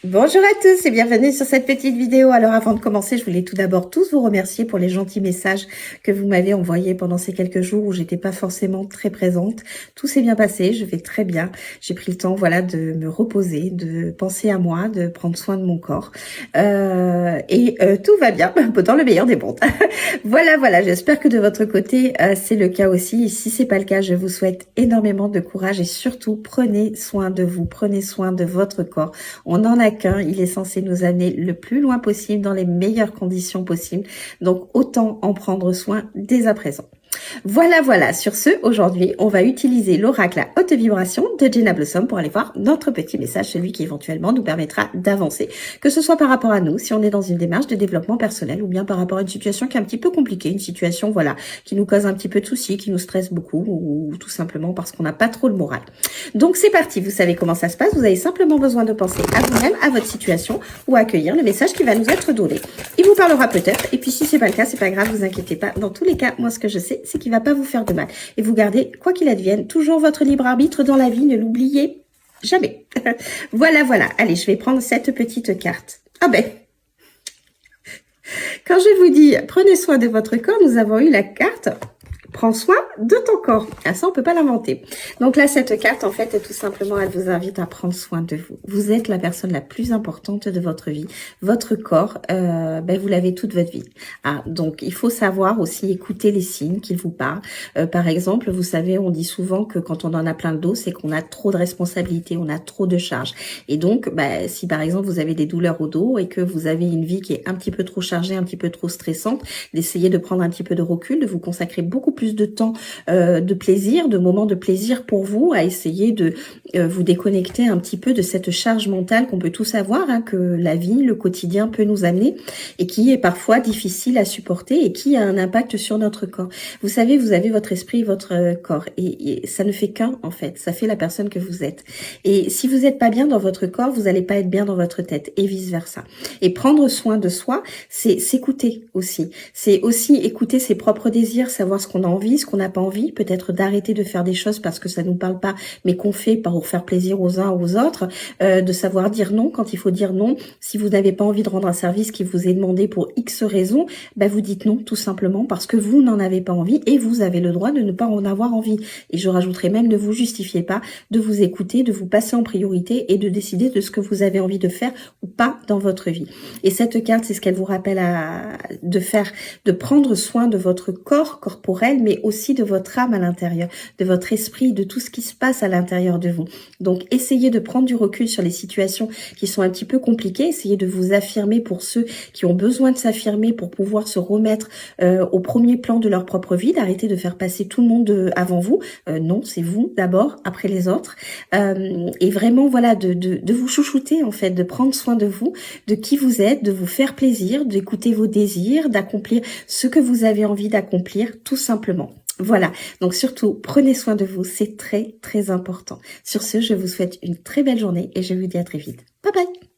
Bonjour à tous et bienvenue sur cette petite vidéo. Alors avant de commencer, je voulais tout d'abord tous vous remercier pour les gentils messages que vous m'avez envoyés pendant ces quelques jours où j'étais pas forcément très présente. Tout s'est bien passé, je vais très bien. J'ai pris le temps, voilà, de me reposer, de penser à moi, de prendre soin de mon corps. Tout va bien, dans le meilleur des mondes. Voilà, j'espère que de votre côté, c'est le cas aussi. Et si c'est pas le cas, je vous souhaite énormément de courage et surtout, prenez soin de vous, prenez soin de votre corps. On en a qu'un, il est censé nous amener le plus loin possible, dans les meilleures conditions possibles. Donc, autant en prendre soin dès à présent. Voilà. Sur ce, aujourd'hui, on va utiliser l'oracle à haute vibration de Jenna Blossom pour aller voir notre petit message, celui qui éventuellement nous permettra d'avancer. Que ce soit par rapport à nous, si on est dans une démarche de développement personnel, ou bien par rapport à une situation qui est un petit peu compliquée, une situation, voilà, qui nous cause un petit peu de soucis, qui nous stresse beaucoup, ou tout simplement parce qu'on n'a pas trop le moral. Donc c'est parti, vous savez comment ça se passe, vous avez simplement besoin de penser à vous-même, à votre situation, ou à accueillir le message qui va nous être donné. Il vous parlera peut-être, et puis si c'est pas le cas, c'est pas grave, vous inquiétez pas. Dans tous les cas, moi ce que je sais, c'est qu'il va pas vous faire de mal. Et vous gardez, quoi qu'il advienne, toujours votre libre arbitre dans la vie, ne l'oubliez jamais. Voilà. Allez, je vais prendre cette petite carte. Ah ben, quand je vous dis prenez soin de votre corps, nous avons eu la carte prends soin de ton corps. Ah, ça, on peut pas l'inventer. Donc là, cette carte, en fait, tout simplement, elle vous invite à prendre soin de vous. Vous êtes la personne la plus importante de votre vie. Votre corps, vous l'avez toute votre vie. Ah, donc, il faut savoir aussi écouter les signes qu'il vous parlent. Par exemple, vous savez, on dit souvent que quand on en a plein le dos, c'est qu'on a trop de responsabilités, on a trop de charges. Et donc, si par exemple, vous avez des douleurs au dos et que vous avez une vie qui est un petit peu trop chargée, un petit peu trop stressante, d'essayer de prendre un petit peu de recul, de vous consacrer beaucoup plus de temps de plaisir, de moments de plaisir pour vous, à essayer de vous déconnecter un petit peu de cette charge mentale qu'on peut tous avoir, hein, que la vie, le quotidien peut nous amener et qui est parfois difficile à supporter et qui a un impact sur notre corps. Vous savez, vous avez votre esprit et votre corps et ça ne fait qu'un en fait, ça fait la personne que vous êtes. Et si vous n'êtes pas bien dans votre corps, vous n'allez pas être bien dans votre tête et vice versa. Et prendre soin de soi, c'est s'écouter aussi. C'est aussi écouter ses propres désirs, savoir ce qu'on a envie, ce qu'on n'a pas envie, peut-être d'arrêter de faire des choses parce que ça nous parle pas, mais qu'on fait pour faire plaisir aux uns aux autres, de savoir dire non quand il faut dire non. Si vous n'avez pas envie de rendre un service qui vous est demandé pour X raisons, vous dites non tout simplement parce que vous n'en avez pas envie et vous avez le droit de ne pas en avoir envie. Et je rajouterai même, ne vous justifiez pas, de vous écouter, de vous passer en priorité et de décider de ce que vous avez envie de faire ou pas dans votre vie. Et cette carte, c'est ce qu'elle vous rappelle de faire, de prendre soin de votre corps corporel, mais aussi de votre âme à l'intérieur, de votre esprit, de tout ce qui se passe à l'intérieur de vous. Donc, essayez de prendre du recul sur les situations qui sont un petit peu compliquées. Essayez de vous affirmer pour ceux qui ont besoin de s'affirmer pour pouvoir se remettre au premier plan de leur propre vie, d'arrêter de faire passer tout le monde avant vous. Non, c'est vous d'abord, après les autres. Et vraiment, voilà, de vous chouchouter en fait, de prendre soin de vous, de qui vous êtes, de vous faire plaisir, d'écouter vos désirs, d'accomplir ce que vous avez envie d'accomplir, tout simplement. Voilà, donc surtout, prenez soin de vous, c'est très important. Sur ce, je vous souhaite une très belle journée et je vous dis à très vite. Bye bye.